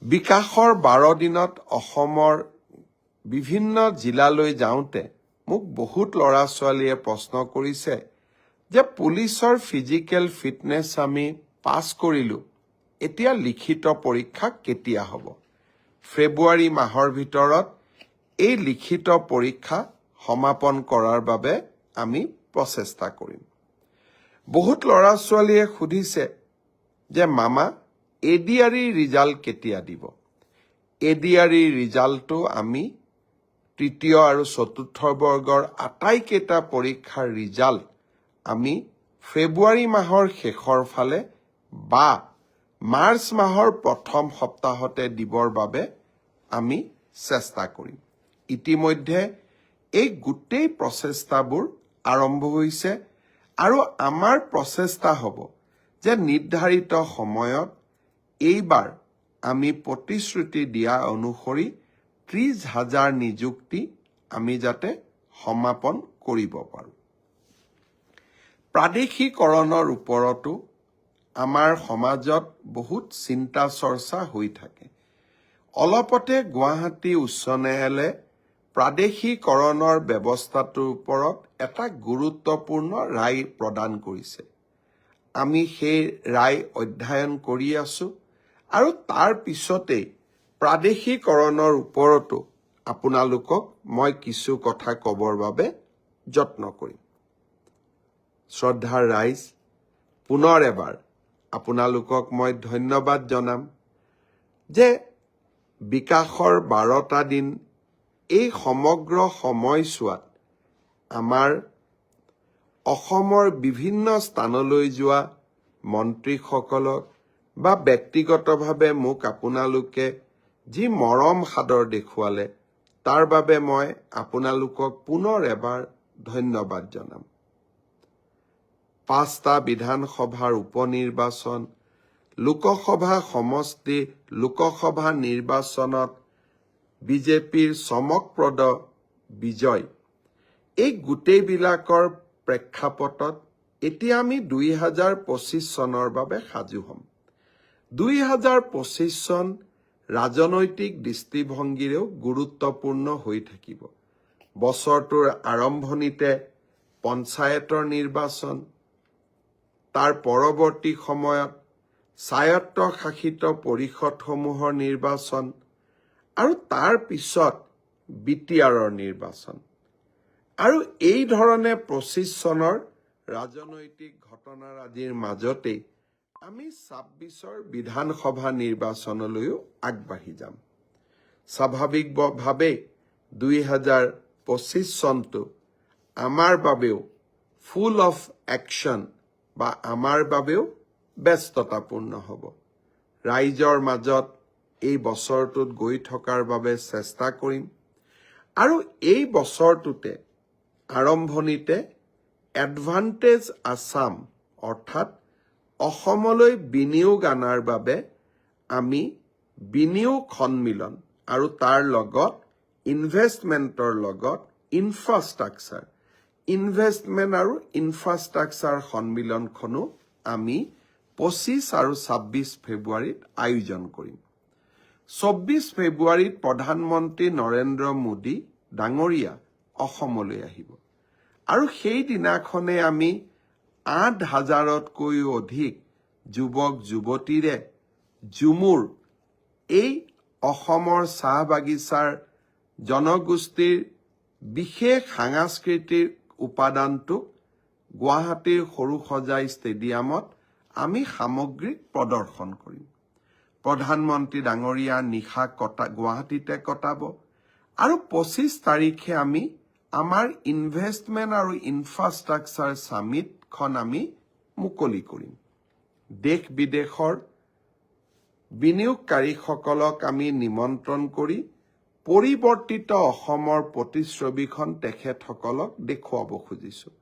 বিকাশৰ 12 দিনত অসমৰ বিভিন্ন জিলালৈ যাওঁতে মোক বহুত ল'ৰা ছোৱালীয়ে প্ৰশ্ন কৰিছে যে পুলিচৰ ফিজিকেল ফিটনেছ আমি পাছ কৰিলো, এতিয়া লিখিত পৰীক্ষা কেতিয়া হ'ব? ফেব্ৰুৱাৰী মাহৰ ভিতৰত এই লিখিত পৰীক্ষা সমাপন কৰাৰ বাবে আমি প্ৰচেষ্টা কৰিম। বহুত ল'ৰা ছোৱালীয়ে সুধিছে যে মামা এডিআৰই ৰিজাল্ট কেতিয়া দিব? এডিআৰই ৰিজাল্টটো আমি তৃতীয় আৰু চতুৰ্থ বৰ্গৰ আটাইকেইটা পৰীক্ষাৰ ৰিজাল্ট আমি ফেব্ৰুৱাৰী মাহৰ শেষৰ ফালে বা মাৰ্চ মাহৰ প্ৰথম সপ্তাহতে দিবৰ বাবে আমি চেষ্টা কৰিম। ইতিমধ্যে এই গোটেই প্ৰচেষ্টাবোৰ আৰম্ভ হৈছে আৰু আমাৰ প্ৰচেষ্টা হ'ব যে নিৰ্ধাৰিত সময়ত এইবাৰ আমি প্ৰতিশ্ৰুতি দিয়া অনুসৰি 30,000 নিযুক্তি আমি যাতে সমাপন কৰিব পাৰোঁ। প্ৰাদেশিকৰণৰ ওপৰতো আমাৰ সমাজত বহুত চিন্তা চৰ্চা হৈ থাকে। অলপতে গুৱাহাটী উচ্চ ন্যায়ালয়ে প্ৰাদেশিকৰণৰ ব্যৱস্থাটোৰ ওপৰত এটা গুৰুত্বপূৰ্ণ ৰায় প্ৰদান কৰিছে। আমি সেই ৰায় অধ্যয়ন কৰি আছো আৰু তাৰ পিছতেই প্ৰাদেশিকৰণৰ ওপৰতো আপোনালোকক মই কিছু কথা ক'বৰ বাবে যত্ন কৰিম। শ্ৰদ্ধাৰ ৰাইজ, পুনৰ এবাৰ আপোনালোকক মই ধন্যবাদ জনাম যে বিকাশৰ 12টা দিন এই সমগ্ৰ সময়ছোৱাত আমাৰ অসমৰ বিভিন্ন স্থানলৈ যোৱা মন্ত্ৰীসকলক বা ব্যক্তিগতভাৱে মোক আপোনালোকে যি মৰম সাদৰ দেখুৱালে তাৰ বাবে মই আপোনালোকক পুনৰ এবাৰ ধন্যবাদ জনাম। 5টা বিধানসভাৰ উপনিৰ্বাচন, লোকসভা সমষ্টি লোকসভা নিৰ্বাচনত বিজেপিৰ চমকপ্ৰদ বিজয়, এই গোটেইবিলাকৰ প্ৰেক্ষাপটত এতিয়া আমি 2025 চনৰ বাবে সাজু হ'ম। 2025 চন ৰাজনৈতিক দৃষ্টিভংগীৰেও গুৰুত্বপূৰ্ণ হৈ থাকিব। বছৰটোৰ আৰম্ভণিতে পঞ্চায়তৰ নিৰ্বাচন, তাৰ পৰৱৰ্তী সময়ত স্বায়ত্তশাসিত পৰিষদসমূহৰ নিৰ্বাচন আৰু তাৰ পিছত বিটিআৰৰ নিৰ্বাচন। আৰু এই ধৰণে 25 চনৰ ৰাজনৈতিক ঘটনাৰাজিৰ মাজতেই আমি 26ৰ বিধানসভা নিৰ্বাচনলৈও আগবাঢ়ি যাম। স্বাভাৱিকভাৱেই 2025 চনটো আমাৰ বাবেও ফুল অফ একশ্যন বা আমাৰ বাবেও ব্যস্ততাপূৰ্ণ হ'ব। ৰাইজৰ মাজত এই বছৰটোত গৈ থকাৰ বাবে চেষ্টা কৰিম আৰু এই বছৰটোতে আৰম্ভণিতে এডভান্টেজ আছাম অৰ্থাৎ অসমলৈ বিনিয়োগ অনাৰ বাবে আমি বিনিয়োগ সন্মিলন আৰু তাৰ লগত ইনভেষ্টমেণ্টৰ লগত ইনফ্ৰাষ্ট্ৰাকচাৰ, ইনভেষ্টমেণ্ট আৰু ইনফ্ৰাষ্ট্ৰাকচাৰ সন্মিলনখনো আমি 25 আৰু 26 ফেব্ৰুৱাৰীত আয়োজন কৰিম। 24 ফেব্ৰুৱাৰীত প্ৰধানমন্ত্ৰী নৰেন্দ্ৰ মোদী ডাঙৰীয়া অসমলৈ আহিব আৰু সেই দিনাখনে আমি 8,000তকৈও অধিক যুৱক যুৱতীৰে ঝুমুৰ এই অসমৰ চাহ বাগিচাৰ জনগোষ্ঠীৰ বিশেষ সাংস্কৃতিক উপাদানটোক গুৱাহাটীৰ সৰুসজাই ষ্টেডিয়ামত আমি সামগ্ৰিক প্ৰদৰ্শন কৰিম। প্ৰধানমন্ত্ৰী ডাঙৰীয়া নিশা গুৱাহাটীতে কটাব আৰু 25 তাৰিখে আমি আমাৰ ইনভেষ্টমেণ্ট আৰু ইনফ্ৰাষ্ট্ৰাকচাৰ সামিটখন আমি মুকলি কৰিম। দেশ বিদেশৰ বিনিয়োগকাৰীসকলক আমি নিমন্ত্ৰণ কৰি পৰিৱৰ্তিত অসমৰ প্ৰতিচ্ছবিখন তেখেতসকলক দেখুৱাব খুজিছোঁ।